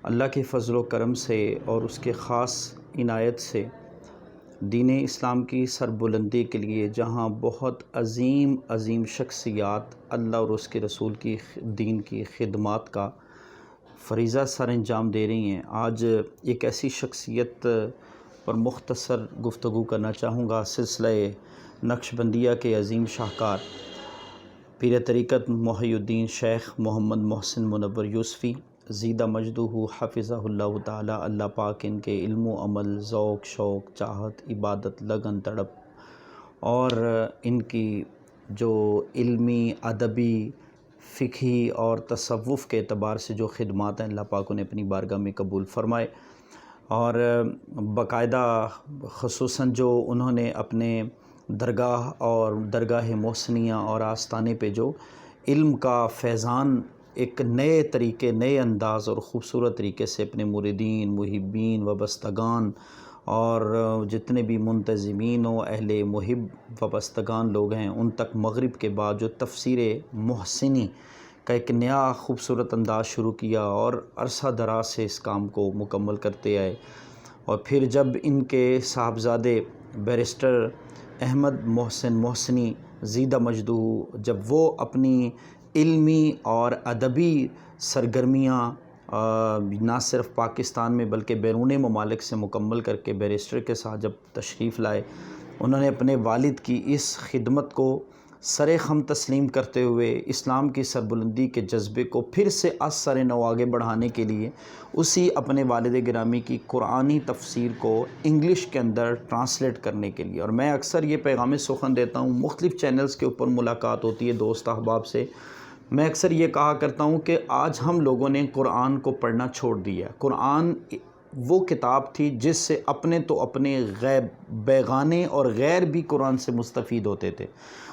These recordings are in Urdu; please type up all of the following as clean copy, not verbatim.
اللہ کے فضل و کرم سے اور اس کے خاص عنایت سے دین اسلام کی سربلندی کے لیے جہاں بہت عظیم شخصیات اللہ اور اس کے رسول کی دین کی خدمات کا فریضہ سر انجام دے رہی ہیں، آج ایک ایسی شخصیت پر مختصر گفتگو کرنا چاہوں گا۔ سلسلہ نقش بندیہ کے عظیم شاہکار پیر طریقت محی الدین شیخ محمد محسن منور یوسفی زیدہ مجدہ حفظہ اللہ تعالی، اللہ پاک ان کے علم و عمل، ذوق شوق، چاہت، عبادت، لگن، تڑپ اور ان کی جو علمی، ادبی، فقہی اور تصوف کے اعتبار سے جو خدمات ہیں، اللہ پاک انہیں اپنی بارگاہ میں قبول فرمائے۔ اور باقاعدہ خصوصاً جو انہوں نے اپنے درگاہ اور درگاہ محسنیہ اور آستانے پہ جو علم کا فیضان ایک نئے طریقے، نئے انداز اور خوبصورت طریقے سے اپنے مریدین، محبین، وابستگان اور جتنے بھی منتظمین و اہل محب وابستگان لوگ ہیں ان تک مغرب کے بعد جو تفسیر محسنی کا ایک نیا خوبصورت انداز شروع کیا اور عرصہ دراز سے اس کام کو مکمل کرتے آئے، اور پھر جب ان کے صاحبزادے بیرسٹر احمد محسن محسنی زیدہ مجدہ جب وہ اپنی علمی اور ادبی سرگرمیاں نہ صرف پاکستان میں بلکہ بیرون ممالک سے مکمل کر کے بیرسٹر کے ساتھ جب تشریف لائے، انہوں نے اپنے والد کی اس خدمت کو سر خم تسلیم کرتے ہوئے اسلام کی سربلندی کے جذبے کو پھر سے از سر نو آگے بڑھانے کے لیے اسی اپنے والد گرامی کی قرآنی تفسیر کو انگلش کے اندر ٹرانسلیٹ کرنے کے لیے، اور میں اکثر یہ پیغام سخن دیتا ہوں، مختلف چینلز کے اوپر ملاقات ہوتی ہے دوست احباب سے، میں اکثر یہ کہا کرتا ہوں کہ آج ہم لوگوں نے قرآن کو پڑھنا چھوڑ دیا۔ قرآن وہ کتاب تھی جس سے اپنے تو اپنے بیگانے اور غیر بھی قرآن سے مستفید ہوتے تھے،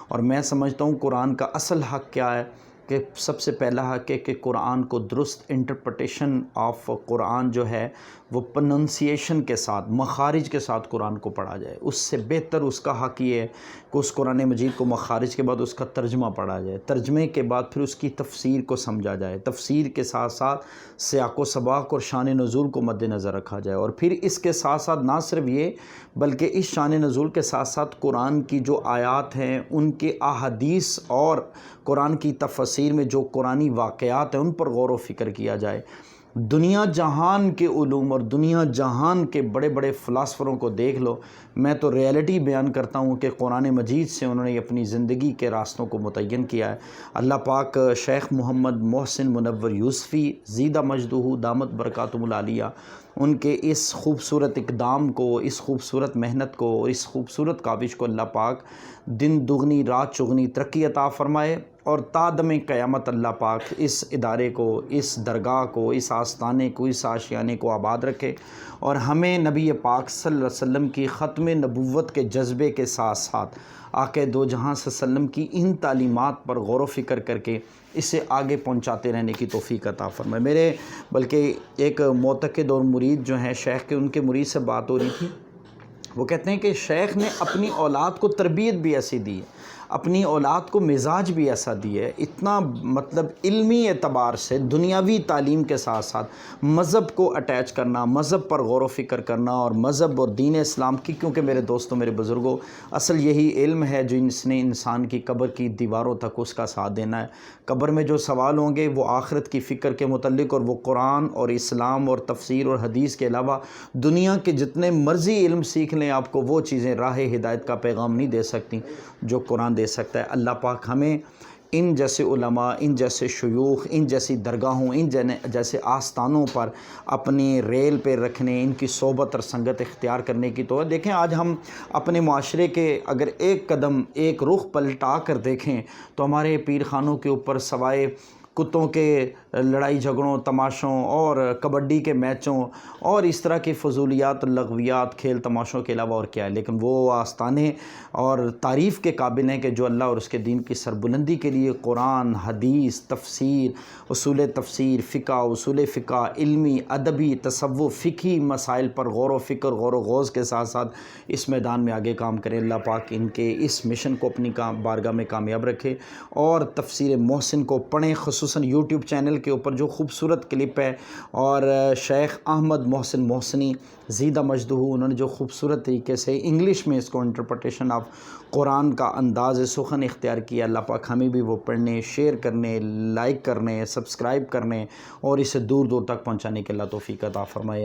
اور میں سمجھتا ہوں قرآن کا اصل حق کیا ہے کہ سب سے پہلا حق ہے کہ قرآن کو درست انٹرپریٹیشن آف قرآن جو ہے وہ پروننسیشن کے ساتھ، مخارج کے ساتھ قرآن کو پڑھا جائے۔ اس سے بہتر اس کا حق یہ ہے کہ اس قرآن مجید کو مخارج کے بعد اس کا ترجمہ پڑھا جائے، ترجمے کے بعد پھر اس کی تفسیر کو سمجھا جائے، تفسیر کے ساتھ ساتھ سیاق و سباق اور شان نزول کو مد نظر رکھا جائے، اور پھر اس کے ساتھ ساتھ نہ صرف یہ بلکہ اس شان نزول کے ساتھ ساتھ قرآن کی جو آیات ہیں ان کے احادیث اور قرآن کی تفسیر میں جو قرآنی واقعات ہیں ان پر غور و فکر کیا جائے۔ دنیا جہان کے علوم اور دنیا جہان کے بڑے بڑے فلاسفروں کو دیکھ لو، میں تو ریئلٹی بیان کرتا ہوں کہ قرآن مجید سے انہوں نے اپنی زندگی کے راستوں کو متعین کیا ہے۔ اللہ پاک شیخ محمد محسن منور یوسفی زیدہ مجدہ دامت برکاتہم العالیہ ان کے اس خوبصورت اقدام کو، اس خوبصورت محنت کو اور اس خوبصورت کاوش کو اللہ پاک دن دگنی رات چگنی ترقی عطا فرمائے، اور تا دم قیامت اللہ پاک اس ادارے کو، اس درگاہ کو، اس آستانے کو، اس آشیانے کو آباد رکھے، اور ہمیں نبی پاک صلی اللہ علیہ وسلم کی ختم نبوت کے جذبے کے ساتھ ساتھ آقا دو جہاں صلی اللہ علیہ وسلم کی ان تعلیمات پر غور و فکر کر کے اسے آگے پہنچاتے رہنے کی توفیق عطا فرمائے۔ میرے بلکہ ایک معتقد اور مرید جو ہیں شیخ کے، ان کے مرید سے بات ہو رہی تھی، وہ کہتے ہیں کہ شیخ نے اپنی اولاد کو تربیت بھی ایسی دی ہے، اپنی اولاد کو مزاج بھی ایسا دی ہے، اتنا مطلب علمی اعتبار سے دنیاوی تعلیم کے ساتھ ساتھ مذہب کو اٹیچ کرنا، مذہب پر غور و فکر کرنا، اور مذہب اور دین اسلام کی، کیونکہ میرے دوستوں، میرے بزرگوں، اصل یہی علم ہے جو اس نے انسان کی قبر کی دیواروں تک اس کا ساتھ دینا ہے۔ قبر میں جو سوال ہوں گے وہ آخرت کی فکر کے متعلق، اور وہ قرآن اور اسلام اور تفسیر اور حدیث کے علاوہ دنیا کے جتنے مرضی علم سیکھ لیں، آپ کو وہ چیزیں راہ ہدایت کا پیغام نہیں دے سکتی جو قرآن دے سکتا ہے۔ اللہ پاک ہمیں ان جیسے علماء، ان جیسے شیوخ، ان جیسی درگاہوں، ان جیسے آستانوں پر اپنی ریل پہ رکھنے، ان کی صحبت اور سنگت اختیار کرنے کی تو دیکھیں آج ہم اپنے معاشرے کے اگر ایک قدم، ایک رخ پلٹا کر دیکھیں تو ہمارے پیر خانوں کے اوپر سوائے کتوں کے لڑائی جھگڑوں، تماشوں اور کبڈی کے میچوں اور اس طرح کی فضولیات، لغویات، کھیل تماشوں کے علاوہ اور کیا ہے، لیکن وہ آستانے اور تعریف کے قابل ہیں کہ جو اللہ اور اس کے دین کی سربلندی کے لیے قرآن، حدیث، تفسیر، اصول تفسیر، فقہ، اصول فقہ، علمی، ادبی، تصوف، فقہی مسائل پر غور و فکر، غور و غوض کے ساتھ ساتھ اس میدان میں آگے کام کریں۔ اللہ پاک ان کے اس مشن کو اپنی بارگاہ میں کامیاب رکھے، اور تفسیر محسن کو پڑھیں، خصوصاً یوٹیوب چینل کے اوپر جو خوبصورت کلپ ہے، اور شیخ احمد محسن محسنی زیدہ مجدہ، انہوں نے جو خوبصورت طریقے سے انگلش میں اس کو انٹرپریٹیشن آف قرآن کا انداز سخن اختیار کیا، اللہ پاک ہمیں بھی وہ پڑھنے، شیئر کرنے، لائک کرنے، سبسکرائب کرنے اور اسے دور دور تک پہنچانے کے اللہ توفیق عطا فرمائے۔